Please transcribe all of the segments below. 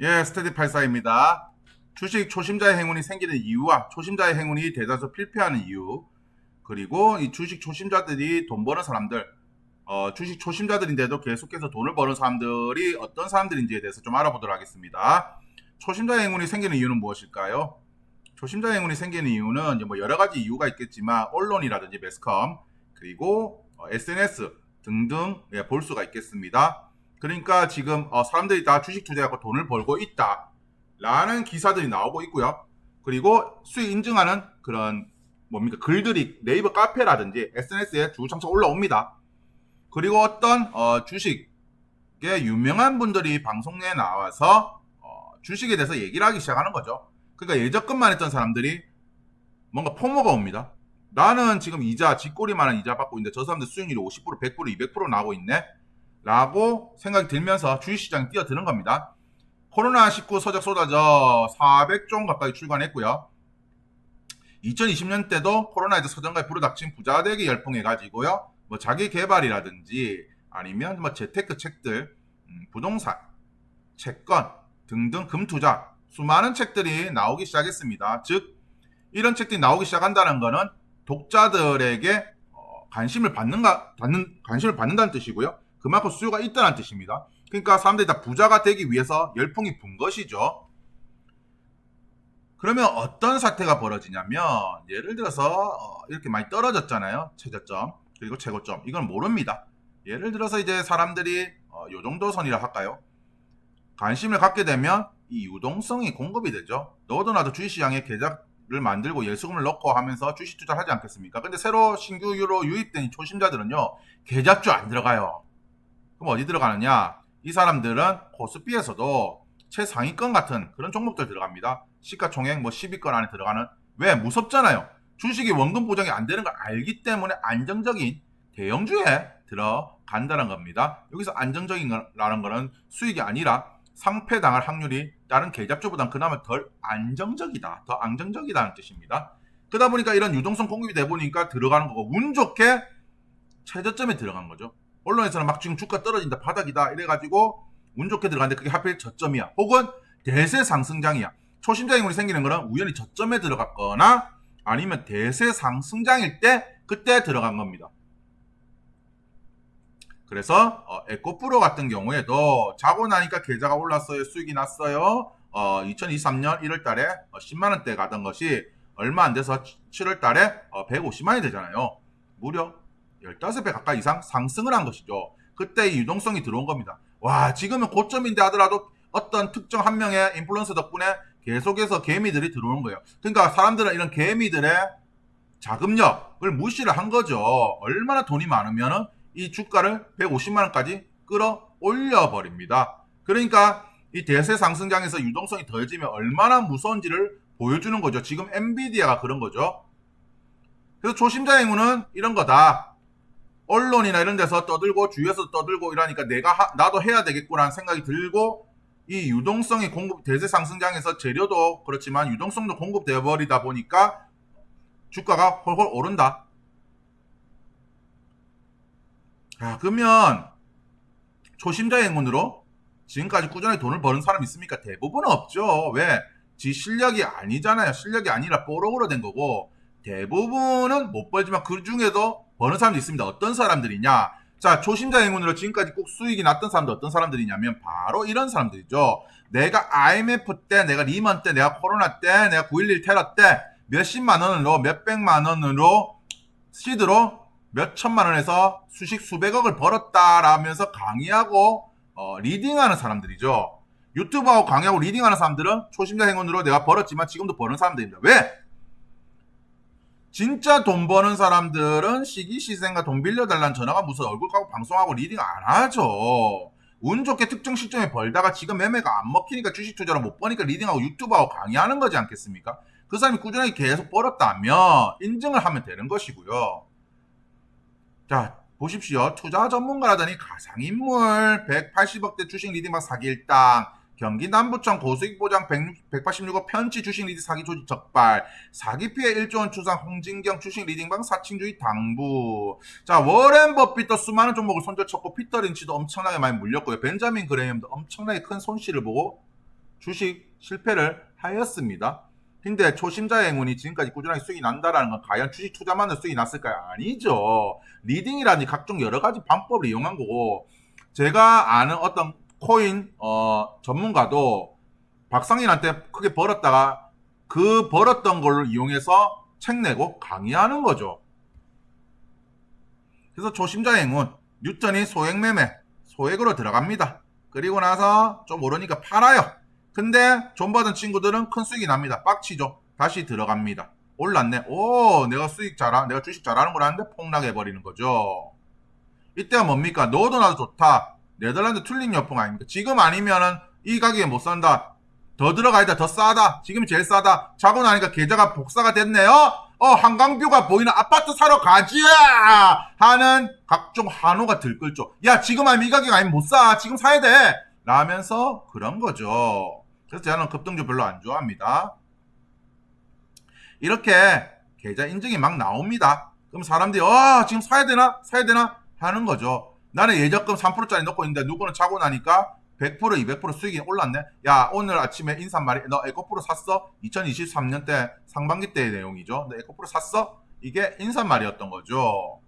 예, 스테디84입니다. 주식 초심자의 행운이 생기는 이유와 초심자의 행운이 대다수 필패하는 이유, 그리고 이 주식 초심자들이 돈 버는 사람들, 주식 초심자들인데도 계속해서 돈을 버는 사람들이 어떤 사람들인지에 대해서 좀 알아보도록 하겠습니다. 초심자의 행운이 생기는 이유는 무엇일까요? 초심자의 행운이 생기는 이유는 이제 뭐 여러 가지 이유가 있겠지만 언론이라든지 매스컴, 그리고 SNS 등등 볼 수가 있겠습니다. 그러니까 지금 사람들이 다 주식 투자하고 돈을 벌고 있다라는 기사들이 나오고 있고요. 그리고 수익 인증하는 그런 뭡니까 글들이 네이버 카페라든지 SNS에 주구장창 올라옵니다. 그리고 어떤 주식의 유명한 분들이 방송에 나와서 주식에 대해서 얘기를 하기 시작하는 거죠. 그러니까 예적금만 했던 사람들이 뭔가 포모가 옵니다. 나는 지금 이자 쥐꼬리만한 이자 받고 있는데 저 사람들 수익률이 50%, 100%, 200% 나오고 있네 라고 생각이 들면서 주식시장이 뛰어드는 겁니다. 코로나19 서적 쏟아져 400종 가까이 출간했고요. 2020년 때도 코로나에서 서점가에 불어닥친 부자 되기 열풍해가지고요. 뭐 자기 개발이라든지 아니면 뭐 재테크 책들, 부동산, 채권 등등 금투자 수많은 책들이 나오기 시작했습니다. 즉 이런 책들이 나오기 시작한다는 것은 독자들에게 관심을 받는다는 뜻이고요. 그만큼 수요가 있다는 뜻입니다. 그러니까 사람들이 다 부자가 되기 위해서 열풍이 분 것이죠. 그러면 어떤 사태가 벌어지냐면 예를 들어서 이렇게 많이 떨어졌잖아요. 최저점 그리고 최고점. 이건 모릅니다. 예를 들어서 이제 사람들이 요 정도 선이라 할까요? 관심을 갖게 되면 이 유동성이 공급이 되죠. 너도 나도 주식시장에 계좌를 만들고 예수금을 넣고 하면서 주식 투자를 하지 않겠습니까? 근데 새로 신규로 유입된 초심자들은요. 계좌주 안 들어가요. 그럼 어디 들어가느냐? 이 사람들은 코스피에서도 최상위권 같은 그런 종목들 들어갑니다. 시가총액 뭐 10위권 안에 들어가는. 왜? 무섭잖아요. 주식이 원금 보장이 안 되는 걸 알기 때문에 안정적인 대형주에 들어간다는 겁니다. 여기서 안정적인라는 거는 수익이 아니라 상패당할 확률이 다른 계좌주보다 그나마 덜 안정적이다. 더 안정적이다는 뜻입니다. 그러다 보니까 이런 유동성 공급이 돼 보니까 들어가는 거고 운 좋게 최저점에 들어간 거죠. 언론에서는 막 지금 주가 떨어진다 바닥이다 이래가지고 운 좋게 들어갔는데 그게 하필 저점이야. 혹은 대세 상승장이야. 초심자 행운이 생기는 거는 우연히 저점에 들어갔거나 아니면 대세 상승장일 때 그때 들어간 겁니다. 그래서 에코프로 같은 경우에도 자고 나니까 계좌가 올랐어요. 수익이 났어요. 2023년 1월 달에 10만 원대 가던 것이 얼마 안 돼서 7월 달에 150만 원이 되잖아요. 무려 15배 가까이 이상 상승을 한 것이죠. 그때 이 유동성이 들어온 겁니다. 와, 지금은 고점인데 하더라도 어떤 특정 한 명의 인플루언서 덕분에 계속해서 개미들이 들어오는 거예요. 그러니까 사람들은 이런 개미들의 자금력을 무시를 한 거죠. 얼마나 돈이 많으면 이 주가를 150만 원까지 끌어올려 버립니다. 그러니까 이 대세 상승장에서 유동성이 더해지면 얼마나 무서운지를 보여주는 거죠. 지금 엔비디아가 그런 거죠. 그래서 초심자 행운은 이런 거다. 언론이나 이런 데서 떠들고 주위에서 떠들고 이러니까 나도 해야 되겠구나라는 생각이 들고 이 유동성이 공급 대세 상승장에서 재료도 그렇지만 유동성도 공급되어 버리다 보니까 주가가 홀홀 오른다. 그러면 초심자의 행운으로 지금까지 꾸준히 돈을 버는 사람 있습니까? 대부분은 없죠. 왜? 지 실력이 아니잖아요. 실력이 아니라 뽀록으로 된 거고 대부분은 못 벌지만 그 중에도 버는 사람도 있습니다. 어떤 사람들이냐? 자, 초심자 행운으로 지금까지 꼭 수익이 났던 사람들 어떤 사람들이냐면 바로 이런 사람들이죠. 내가 IMF 때, 내가 리먼 때, 내가 코로나 때, 내가 9.11 테러 때 몇십만 원으로 몇백만 원으로 시드로 몇천만 원에서 수십 수백억을 벌었다라면서 강의하고 리딩하는 사람들이죠. 유튜브하고 강의하고 리딩하는 사람들은 초심자 행운으로 내가 벌었지만 지금도 버는 사람들입니다. 왜? 진짜 돈 버는 사람들은 시기시생과 돈 빌려달라는 전화가 무슨 얼굴 까고 방송하고 리딩 안 하죠. 운 좋게 특정 시점에 벌다가 지금 매매가 안 먹히니까 주식 투자로 못 버니까 리딩하고 유튜브하고 강의하는 거지 않겠습니까? 그 사람이 꾸준하게 계속 벌었다면 인증을 하면 되는 것이고요. 자, 보십시오. 투자 전문가라더니 가상인물 180억대 주식 리딩방 사기 일당 경기 남부청 고수익 보장 186억 편치 주식 리딩 사기 조직 적발 사기 피해 1조 원 추상 홍진경 주식 리딩방 사칭주의 당부. 자, 워렌 버핏도 수많은 종목을 손절쳤고 피터 린치도 엄청나게 많이 물렸고요. 벤자민 그레이엄도 엄청나게 큰 손실을 보고 주식 실패를 하였습니다. 근데 초심자의 행운이 지금까지 꾸준하게 수익이 난다라는 건 과연 주식 투자만으로 수익이 났을까요? 아니죠. 리딩이라든지 각종 여러 가지 방법을 이용한 거고, 제가 아는 어떤 코인 전문가도 박상인한테 크게 벌었다가 그 벌었던 걸로 이용해서 책 내고 강의하는 거죠. 그래서 초심자의 행운, 뉴턴이 소액 매매, 소액으로 들어갑니다. 그리고 나서 좀 오르니까 팔아요. 근데 돈 받은 친구들은 큰 수익이 납니다. 빡치죠. 다시 들어갑니다. 올랐네. 오, 내가 내가 주식 잘하는 거라는데 폭락해버리는 거죠. 이때가 뭡니까? 너도 나도 좋다. 네덜란드 툴링 여풍 아닙니까? 지금 아니면은 이 가격에 못 산다. 더 들어가야 돼. 더 싸다. 지금이 제일 싸다. 자고 나니까 계좌가 복사가 됐네요. 한강뷰가 보이는 아파트 사러 가지! 하는 각종 환호가 들끓죠. 야, 지금 아니면 이 가격 아니면 못 사. 지금 사야 돼. 라면서 그런 거죠. 그래서 저는 급등주 별로 안 좋아합니다. 이렇게 계좌 인증이 막 나옵니다. 그럼 사람들이 지금 사야 되나? 사야 되나? 하는 거죠. 나는 예적금 3%짜리 넣고 있는데 누구는 자고 나니까 100% 200% 수익이 올랐네. 야, 오늘 아침에 인사말이 너 에코프로 샀어? 2023년 때 상반기 때의 내용이죠. 너 에코프로 샀어? 이게 인사말이었던 거죠.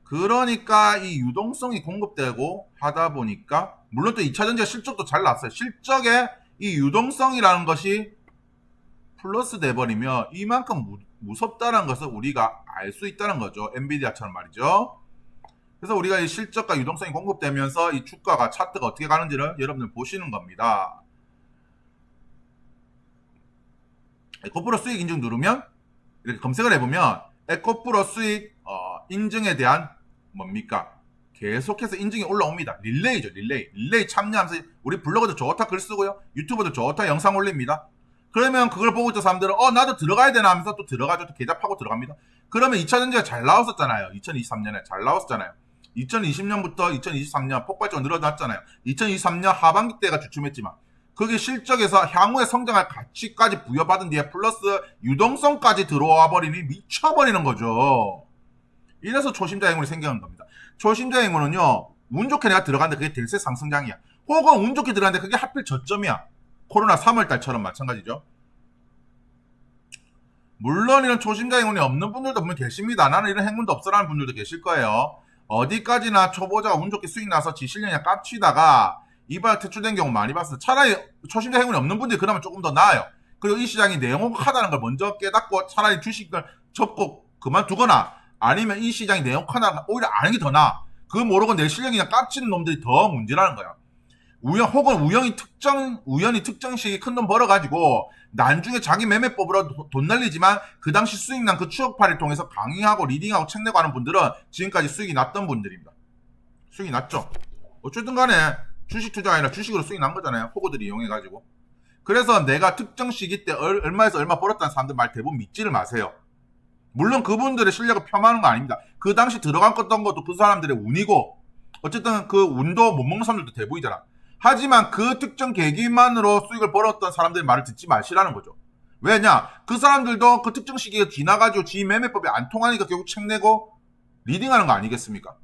그러니까 이 유동성이 공급되고 하다 보니까 물론 또 2차전지가 실적도 잘 났어요. 실적에 이 유동성이라는 것이 플러스 돼버리면 이만큼 무섭다는 것을 우리가 알 수 있다는 거죠. 엔비디아처럼 말이죠. 그래서 우리가 이 실적과 유동성이 공급되면서 이 주가가 차트가 어떻게 가는지를 여러분들 보시는 겁니다. 에코프로 수익 인증 누르면 이렇게 검색을 해보면 에코프로 수익 인증에 대한 뭡니까? 계속해서 인증이 올라옵니다. 릴레이죠. 릴레이 참여하면서 우리 블로그도 좋다 글 쓰고요. 유튜브도 좋다 영상 올립니다. 그러면 그걸 보고 있던 사람들은 나도 들어가야 되나 하면서 또 들어가죠. 또 계좌 파고 들어갑니다. 그러면 2차전지가 잘 나왔었잖아요. 2023년에 잘 나왔었잖아요. 2020년부터 2023년 폭발적으로 늘어났잖아요. 2023년 하반기 때가 주춤했지만 그게 실적에서 향후에 성장할 가치까지 부여받은 뒤에 플러스 유동성까지 들어와 버리니 미쳐버리는 거죠. 이래서 초심자 행운이 생기는 겁니다. 초심자 행운은요, 운 좋게 내가 들어갔는데 그게 대세 상승장이야. 혹은 운 좋게 들어갔는데 그게 하필 저점이야. 코로나 3월달처럼 마찬가지죠. 물론 이런 초심자 행운이 없는 분들도 분명 계십니다. 나는 이런 행운도 없어라는 분들도 계실 거예요. 어디까지나 초보자가 운 좋게 수익 나서 지 실력이나 깝치다가 이발 퇴출된 경우 많이 봤어요. 차라리 초심자 행운이 없는 분들이 그나마 조금 더 나아요. 그리고 이 시장이 내용하다는 걸 먼저 깨닫고 차라리 주식을 접고 그만두거나 아니면 이 시장이 내용하다는 걸 오히려 아는 게 더 나아. 그거 모르고 내 실력이나 깝치는 놈들이 더 문제라는 거야. 혹은 우연히 특정 시기에 큰 돈 벌어가지고 나중에 자기 매매법으로 돈 날리지만 그 당시 수익 난 그 추억팔이를 통해서 강의하고 리딩하고 책 내고 하는 분들은 지금까지 수익이 났던 분들입니다. 수익이 났죠. 어쨌든 간에 주식 투자가 아니라 주식으로 수익 난 거잖아요. 호구들이 이용해가지고. 그래서 내가 특정 시기 때 얼마에서 얼마 벌었다는 사람들 말 대부분 믿지를 마세요. 물론 그분들의 실력을 폄하하는 거 아닙니다. 그 당시 들어갔던 것도 그 사람들의 운이고 어쨌든 그 운도 못 먹는 사람들도 대부이잖아. 하지만 그 특정 계기만으로 수익을 벌었던 사람들의 말을 듣지 마시라는 거죠. 왜냐? 그 사람들도 그 특정 시기가 지나가지고 지 매매법이 안 통하니까 결국 책 내고 리딩하는 거 아니겠습니까?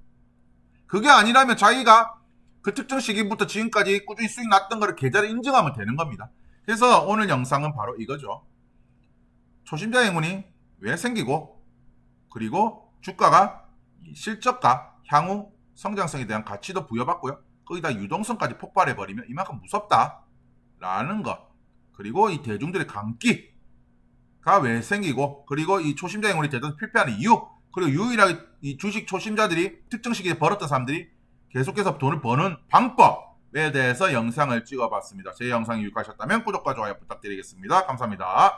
그게 아니라면 자기가 그 특정 시기부터 지금까지 꾸준히 수익 났던 거를 계좌를 인증하면 되는 겁니다. 그래서 오늘 영상은 바로 이거죠. 초심자 행운이 왜 생기고 그리고 주가가 실적과 향후 성장성에 대한 가치도 부여받고요. 거기다 유동성까지 폭발해버리면 이만큼 무섭다라는 것. 그리고 이 대중들의 감기가 왜 생기고 그리고 이 초심자 행운이 대단히 필패하는 이유 그리고 유일하게 이 주식 초심자들이 특정 시기에 벌었던 사람들이 계속해서 돈을 버는 방법에 대해서 영상을 찍어봤습니다. 제 영상이 유익하셨다면 구독과 좋아요 부탁드리겠습니다. 감사합니다.